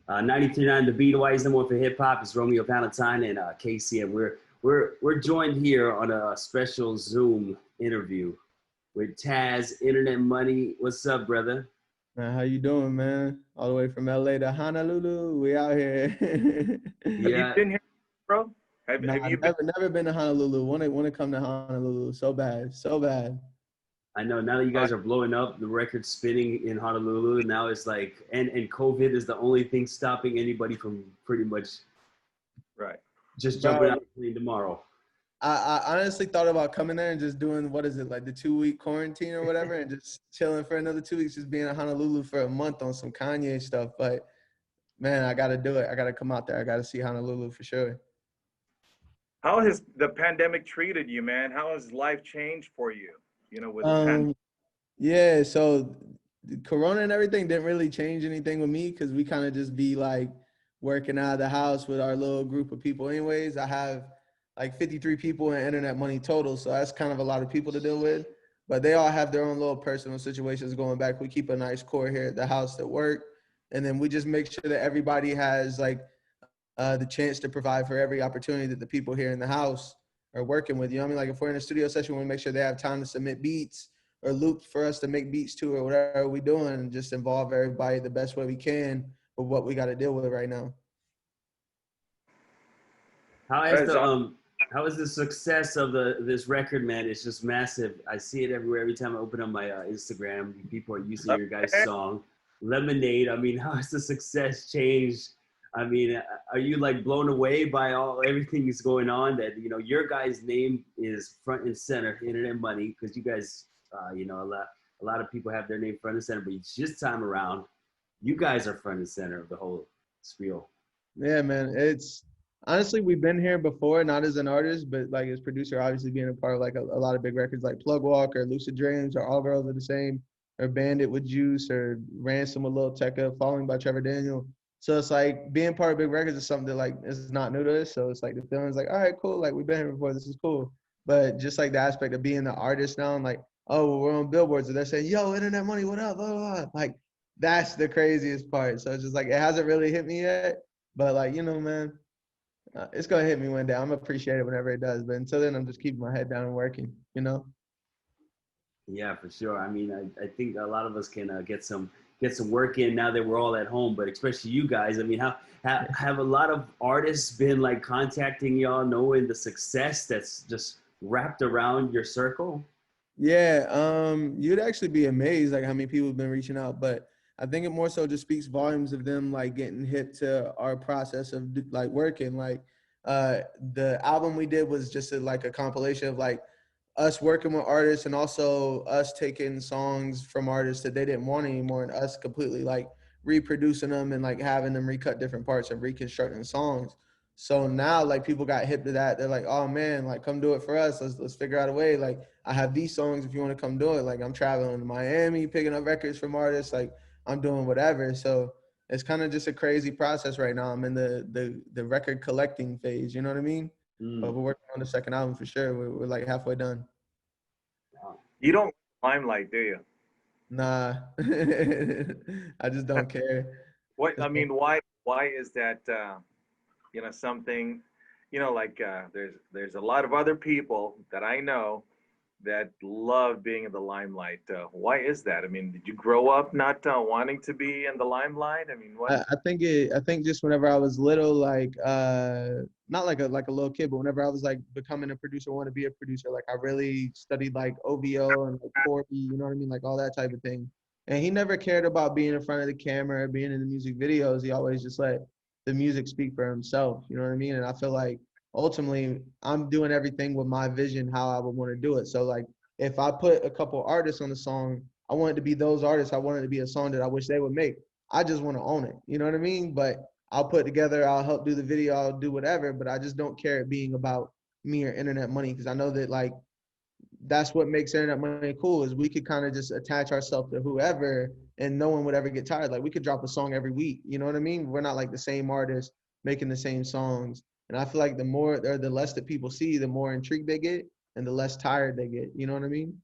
93.9 The Beat, why is number one for hip hop. It's Romeo Valentine and KC, and we're joined here on a special Zoom interview with Taz Internet Money. What's up, brother? Man, how you doing, man? All the way from LA to Honolulu, we out here. Have you Yeah, been here, bro? Nah, Have you been? never been to Honolulu. Want to come to Honolulu so bad, so bad. I know. Now that you guys are blowing up, the record's spinning in Honolulu. Now it's like, and COVID is the only thing stopping anybody from pretty much Right. just jumping Bro, out the plane tomorrow. I honestly thought about coming there and just doing, what is it, like the 2-week quarantine or whatever, and just chilling for another 2 weeks, just being in Honolulu for a month on some Kanye stuff. But man, I got to do it. I got to come out there. I got to see Honolulu for sure. How has the pandemic treated you, man? How has life changed for you? You know, with the pandemic. Yeah, so the Corona and everything didn't really change anything with me because we kind of just be like working out of the house with our little group of people anyways. I have like 53 people in Internet Money total, so that's kind of a lot of people to deal with. But they all have their own little personal situations going back. We keep a nice core here at the house that work, and then we just make sure that everybody has like the chance to provide for every opportunity that the people here in the house are working with. You know what I mean? Like if we're in a studio session, we make sure they have time to submit beats or loops for us to make beats to or whatever we're doing, and just involve everybody the best way we can with what we got to deal with right now. How has That is the awesome. how is the success of this record, man? It's just massive. I see it everywhere. Every time I open up my Instagram, people are using your guys' song, Lemonade. I mean, how has the success changed? I mean, are you like blown away by everything that's going on? That your guys' name is front and center, Internet Money, because you guys, a lot of people have their name front and center, but this time around, you guys are front and center of the whole spiel. Yeah, man. It's honestly, we've been here before, not as an artist, but like as producer, obviously being a part of like a lot of big records like Plug Walk or Lucid Dreams or All Girls Are the Same or Bandit with Juice or Ransom with Lil Tecca, Falling by Trevor Daniel. So it's like being part of big records is something that like is not new to us. So it's like the feeling's like, all right, cool. Like we've been here before. This is cool. But just like the aspect of being the artist now and like, oh, well, we're on billboards and they're saying, yo, Internet Money, what up? Blah, blah, blah. Like that's the craziest part. So it's just like, it hasn't really hit me yet. But like, man, it's gonna hit me one day. I'm gonna appreciate it whenever it does. But until then, I'm just keeping my head down and working. Yeah, for sure. I mean, I think a lot of us can get some work in now that we're all at home, but especially you guys. I mean, have a lot of artists been like contacting y'all, knowing the success that's just wrapped around your circle? Yeah, you'd actually be amazed like how many people have been reaching out. But I think it more so just speaks volumes of them like getting hip to our process of like working. Like the album we did was just like a compilation of like us working with artists and also us taking songs from artists that they didn't want anymore and us completely like reproducing them and like having them recut different parts and reconstructing songs. So now like people got hip to that. They're like, oh man, like come do it for us. Let's figure out a way. Like I have these songs if you want to come do it. Like I'm traveling to Miami, picking up records from artists. Like I'm doing whatever. So it's kind of just a crazy process right now. I'm in the record collecting phase. You know what I mean? But Mm. we're working on the second album for sure. We're like halfway done. Wow. You don't limelight, do you? Nah, I just don't care. What It's I mean, why is that? Something, like there's a lot of other people that I know that love being in the limelight. Why is that? I mean, did you grow up not wanting to be in the limelight? I mean, what? I think just whenever I was little, like not like a little kid, but whenever I was like becoming a producer, want to be a producer, like I really studied like OVO and like Corey, you know what I mean, like all that type of thing. And he never cared about being in front of the camera or being in the music videos. He always just let the music speak for himself, you know what I mean? And I feel like ultimately I'm doing everything with my vision, how I would want to do it. So like if I put a couple artists on the song, I want it to be those artists. I want it to be a song that I wish they would make. I just want to own it. You know what I mean? But I'll put together, I'll help do the video, I'll do whatever, but I just don't care it being about me or Internet Money because I know that like that's what makes Internet Money cool is we could kind of just attach ourselves to whoever and no one would ever get tired. Like we could drop a song every week. You know what I mean? We're not like the same artist making the same songs. And I feel like the more or the less that people see, the more intrigued they get and the less tired they get. You know what I mean?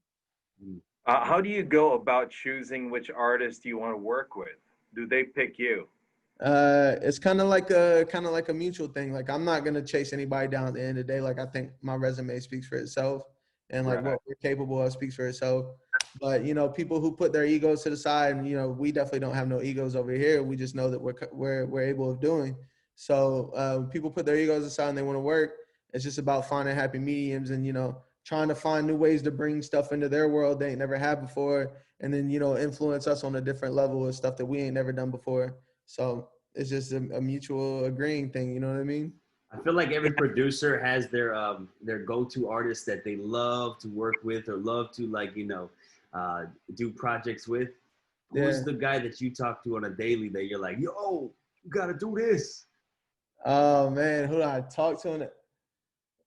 Mm. How do you go about choosing which artist you want to work with? Do they pick you? It's kind of like a mutual thing. Like I'm not gonna chase anybody down at the end of the day. Like I think my resume speaks for itself, and like what we're capable of speaks for itself. But people who put their egos to the side, and we definitely don't have no egos over here. We just know that we're able of doing. So people put their egos aside and they want to work. It's just about finding happy mediums and trying to find new ways to bring stuff into their world they ain't never had before, and then influence us on a different level of stuff that we ain't never done before. So it's just a mutual agreeing thing. You know what I mean? I feel like every producer has their go-to artist that they love to work with or love to do projects with. Who's the guy that you talk to on a daily that you're like, yo, you gotta do this? Oh man, who do I talk to?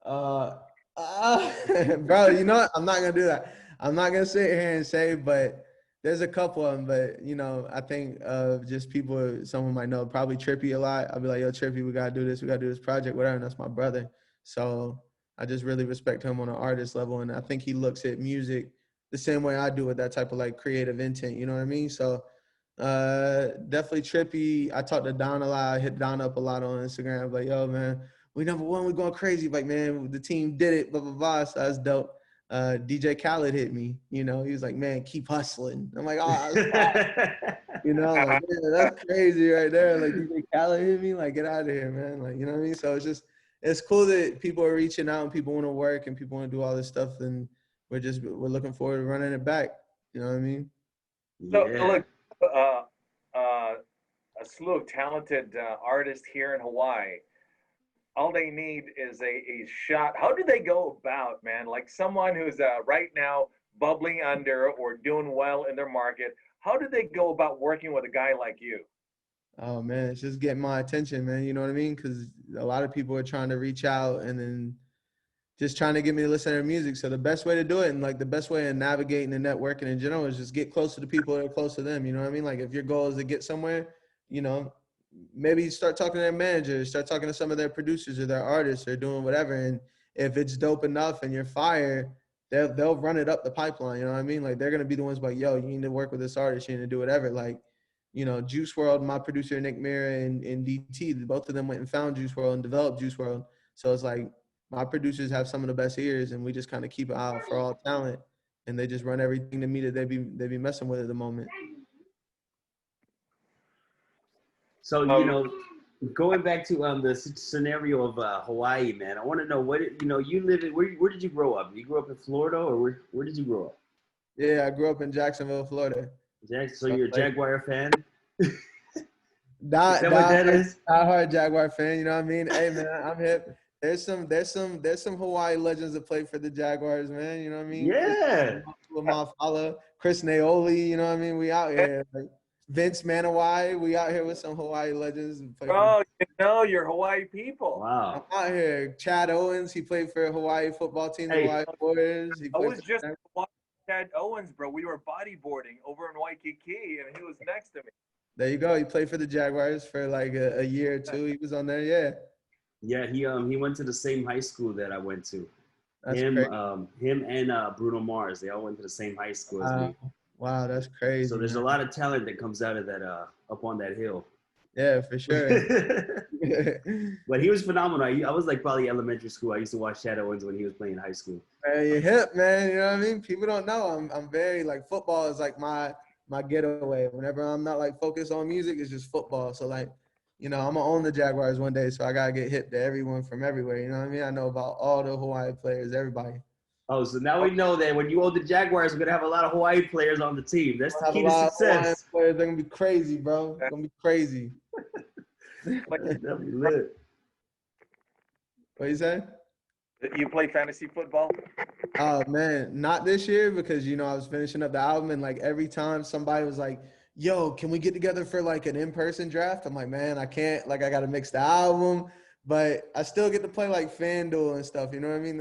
Bro, you know what? I'm not gonna do that. I'm not gonna sit here and say, but there's a couple of them. But I think just people someone might know, probably Trippy a lot. I'll be like, yo, Trippy, we gotta do this. We gotta do this project, whatever. And that's my brother. So I just really respect him on an artist level, and I think he looks at music the same way I do with that type of like creative intent. You know what I mean? So definitely Trippy. I talk to Don a lot. I hit Don up a lot on Instagram. Like, yo, man, we number one. We're going crazy. Like, man, the team did it. Blah blah blah. So that's dope. DJ Khaled hit me. He was like, man, keep hustling. I'm like, oh, like, man, that's crazy right there. Like DJ Khaled hit me. Like, get out of here, man. Like, you know what I mean? So it's cool that people are reaching out and people want to work and people want to do all this stuff. And we're looking forward to running it back. You know what I mean? So look, a slew of talented artists here in Hawaii. All they need is a shot. How do they go about, man? Like someone who's right now bubbling under or doing well in their market, how do they go about working with a guy like you? Oh, man, it's just getting my attention, man. You know what I mean? Because a lot of people are trying to reach out and then just trying to get me to listen to their music. So the best way to do it and like the best way of navigating and networking in general is just get close to the people that are close to them. You know what I mean? Like if your goal is to get somewhere, maybe start talking to their managers, start talking to some of their producers or their artists or doing whatever. And if it's dope enough and you're fired, they'll run it up the pipeline. You know what I mean? Like they're going to be the ones like, yo, you need to work with this artist. You need to do whatever. Like, Juice WRLD, my producer, Nick Mira and DT, both of them went and found Juice WRLD and developed Juice WRLD. So it's like my producers have some of the best ears and we just kind of keep an eye out for all talent and they just run everything to me that they be messing with at the moment. So, going back to the scenario of Hawaii, man, I want to know you live in, where did you grow up? You grew up in Florida or where did you grow up? Yeah, I grew up in Jacksonville, Florida. So you're a Jaguar fan? Is that what that is? Die-hard Jaguar fan, you know what I mean? Hey, man, I'm hip. There's some Hawaii legends that play for the Jaguars, man. You know what I mean? Yeah. Chris Naoli, you know what I mean? We out here. Like, Vince Manawai, we out here with some Hawaii legends. Oh, you're Hawaii people. Wow. I'm out here. Chad Owens, he played for Hawaii football team, the Hawaii Warriors. I was just watching Chad Owens, bro. We were bodyboarding over in Waikiki, and he was next to me. There you go. He played for the Jaguars for like a year or two. He was on there, yeah. Yeah, he went to the same high school that I went to. That's him crazy. and Bruno Mars, they all went to the same high school as me. Wow, that's crazy. So there's a lot of talent that comes out of that up on that hill. Yeah, for sure. But he was phenomenal. I was like probably elementary school. I used to watch Chad Owens when he was playing high school. Man, you're hip, man. You know what I mean? People don't know. I'm very like football is like my getaway. Whenever I'm not like focused on music, it's just football. So like, I'm gonna own the Jaguars one day. So I gotta get hip to everyone from everywhere. You know what I mean? I know about all the Hawaii players, everybody. Oh, so now we know that when you own the Jaguars, we're gonna have a lot of Hawaii players on the team. That's the key to success. Players, they're gonna be crazy, bro. They're gonna be crazy. That'll be lit. What you say? You play fantasy football? Oh man, not this year because I was finishing up the album and like every time somebody was like, "Yo, can we get together for like an in-person draft?" I'm like, "Man, I can't. Like, I gotta mix the album." But I still get to play like FanDuel and stuff. You know what I mean?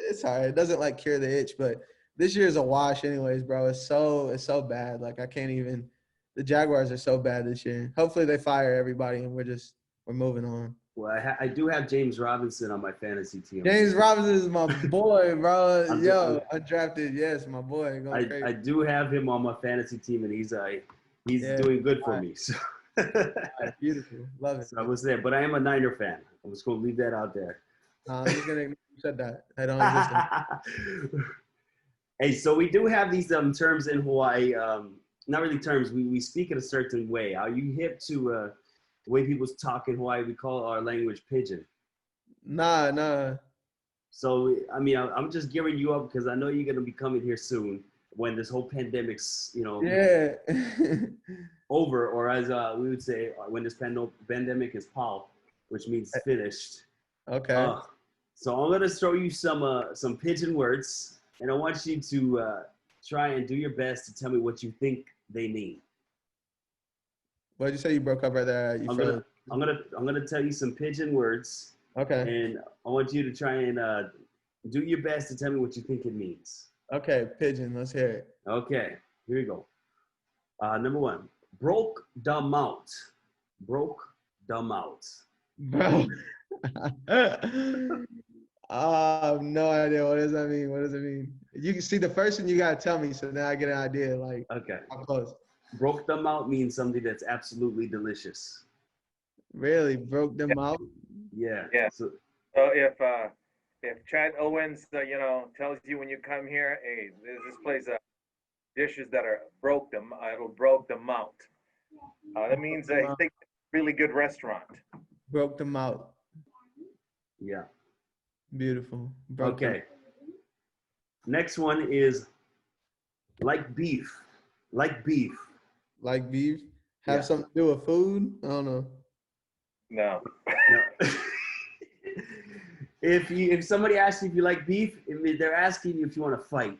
It's hard. It doesn't like cure the itch, but this year is a wash anyways, bro. It's so bad. Like I can't even. The Jaguars are so bad this year. Hopefully they fire everybody and we're moving on. Well, I do have James Robinson on my fantasy team. James Robinson is my boy, bro. Undrafted, yes, my boy. I do have him on my fantasy team, and he's doing good for me. So. Beautiful. Love it. So I was there, but I am a Niner fan. I'm just gonna leave that out there. I'm just gonna ignore you said that. I don't exist. Hey, so we do have these terms in Hawaii. Not really terms. We speak in a certain way. Are you hip to the way people talk in Hawaii? We call our language pidgin. Nah. So I mean, I'm just gearing you up because I know you're gonna be coming here soon when this whole pandemic's Yeah. over, or as we would say, when this pandemic is pau, which means finished. Okay. So I'm gonna show you some pidgin words, and I want you to try and do your best to tell me what you think they mean. What did you say? You broke up right there. I'm gonna tell you some pidgin words. Okay. And I want you to try and do your best to tell me what you think it means. Okay, pidgin. Let's hear it. Okay, here we go. Number one, broke the mouth. Broke the mouth. Bro. I have no idea. What does that mean? What does it mean? You can see the first one you gotta tell me, so now I get an idea. Like, okay, how close? Broke them out means something that's absolutely delicious. Really? Broke them out? Yeah. Yeah. So If Chad Owens, tells you when you come here, hey, this place dishes that are it'll broke them out. That means I think it's a really good restaurant. Broke them out. yeah. Beautiful. Okay. Next one is like beef. Like beef. Like beef? Have something to do with food? I don't know. No. No. If somebody asks you if you like beef, they're asking you if you want to fight.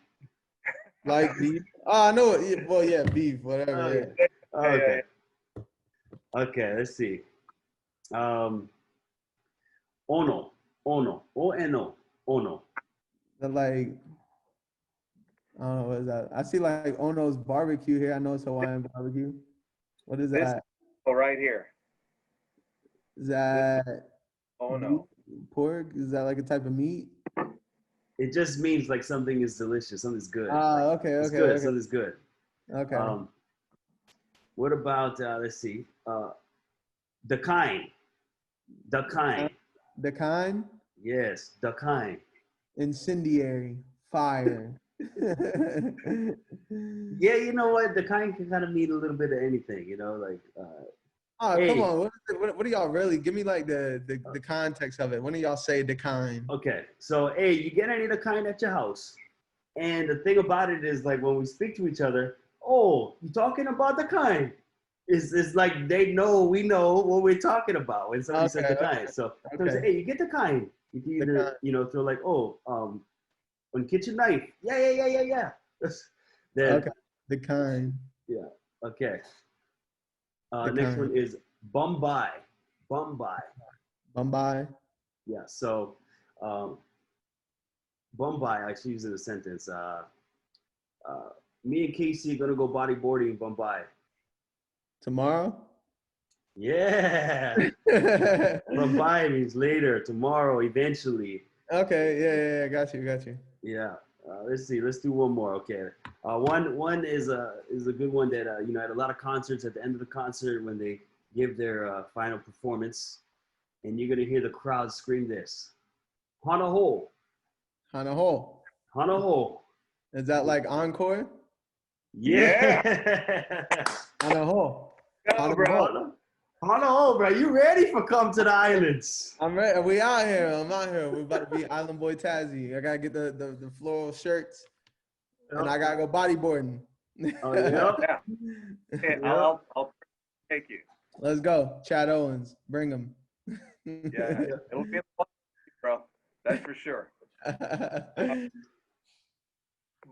Like beef? Oh, I know it. Well, yeah, beef, whatever. Oh, yeah. Okay. Okay, let's see. Ono. O-N-O. Ono. But like, I don't know, what is that? I see like Ono's barbecue here. I know it's Hawaiian barbecue. What is that? Right here. Is that Ono. pork? Is that like a type of meat? It just means like something is delicious, something's good. Okay, it's okay, good, okay. something's good. Okay. What about let's see, the kind. The kind. The kind? Yes, the kind. Incendiary. Fire. Yeah, you know what? The kind can kind of mean a little bit of anything, like. Hey. Come on. What do y'all really give me like the context of it? When do y'all say the kind? Okay, so hey, you get any of the kind at your house, and the thing about it is like when we speak to each other, oh, you talking about the kind? It's like we know what we're talking about when somebody says the kind. So say, hey, you get the kind. You can either throw like, oh, on kitchen knife. Yeah. Then, okay. The kind. Yeah. Okay. The next kind. one is Bombay. Yeah. So, Bombay, I actually use in a sentence. Me and KC are gonna go bodyboarding in Bombay. Tomorrow? Yeah. Bombay means later, tomorrow, eventually. Okay. Yeah. Got you. Yeah. Let's see. Let's do one more. Okay. One is a good one that at a lot of concerts, at the end of the concert when they give their final performance, and you're gonna hear the crowd scream this: "Hanaho." Is that like encore? Yeah. Hanaho. Hanaho, bro. You ready for Come to the Islands? I'm ready. We out here. I'm out here. We about to be Island Boy Tazzy. I gotta get the floral shirts, and I gotta go bodyboarding. Oh yeah. Okay, I'll take you. Let's go, Chad Owens. Bring him. Yeah, it'll be fun, bro. That's for sure.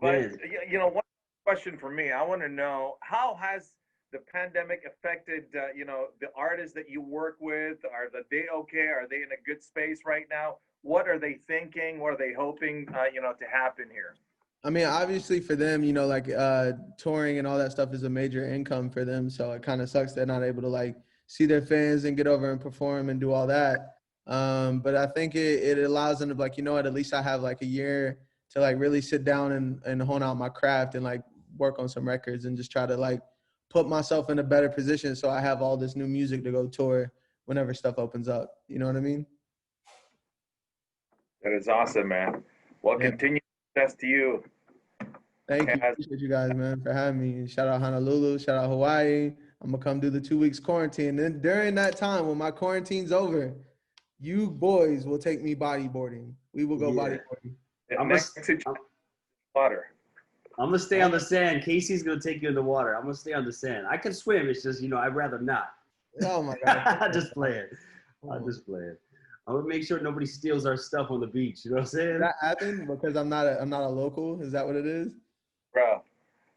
But one question for me, I want to know, how has the pandemic affected the artists that you work with? Are they okay? Are they in a good space right now? What are they thinking? What are they hoping to happen here? I mean, obviously for them, touring and all that stuff is a major income for them. So it kind of sucks they're not able to like see their fans and get over and perform and do all that. But I think it allows them to be like, at least I have like a year to like really sit down and hone out my craft and like work on some records and just try to like put myself in a better position so I have all this new music to go tour whenever stuff opens up. You know what I mean? That is awesome, man. Well, Yeah. continue success to you. Thank you. Taz. Appreciate you guys, man, for having me. Shout out Honolulu. Shout out Hawaii. I'm going to come do the 2 weeks quarantine. And during that time, when my quarantine's over, you boys will take me bodyboarding. We will go bodyboarding. Next to water. I'm gonna stay on the sand. Casey's gonna take you in the water. I'm gonna stay on the sand. I can swim. It's just, I'd rather not. Oh my God. Just play it. I'll just play it. I'm gonna make sure nobody steals our stuff on the beach. You know what I'm saying? Did that happen because I'm not a local? Is that what it is? Bro,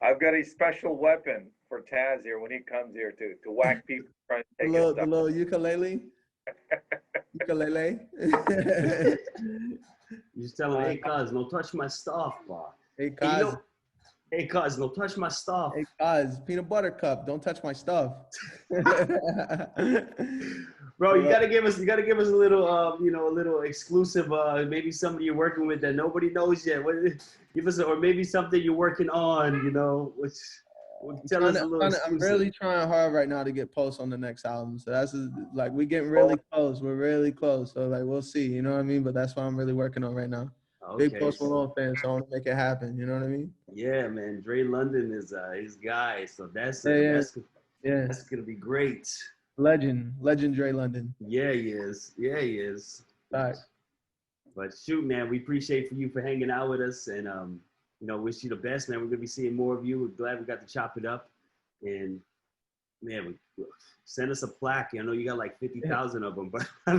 I've got a special weapon for Taz here when he comes here to whack people trying to take his stuff. The little ukulele? Ukulele? You just tell him, hey, cuz, don't touch my stuff, bro. Hey, cuz. Hey, cuz, don't touch my stuff. Hey, cuz, peanut butter cup, don't touch my stuff. Bro, you gotta give us a little, a little exclusive. Maybe somebody you're working with that nobody knows yet. Give us, or maybe something you're working on. Which tell us a little exclusive. I'm really trying hard right now to get posts on the next album. So that's like we're getting really close. We're really close. So like we'll see. You know what I mean? But that's what I'm really working on right now. Okay, big Post Malone fan, so I want to make it happen. You know what I mean? Yeah, man. Dre London is his guy. So that's gonna be great. Legend Dre London. Yeah, he is. All right. But shoot, man, we appreciate you for hanging out with us, and wish you the best, man. We're gonna be seeing more of you. We're glad we got to chop it up, and man, send us a plaque. I know you got like 50,000 of them, but I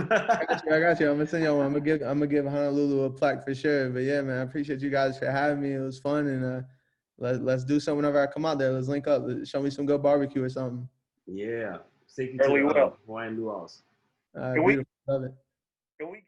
got you. I'm gonna send you one. I'm gonna give Honolulu a plaque for sure. But yeah, man, I appreciate you guys for having me. It was fun, and let's do something whenever I come out there. Let's link up. Show me some good barbecue or something. Yeah. Early will. Hawaiian Luau's. Love it. Can we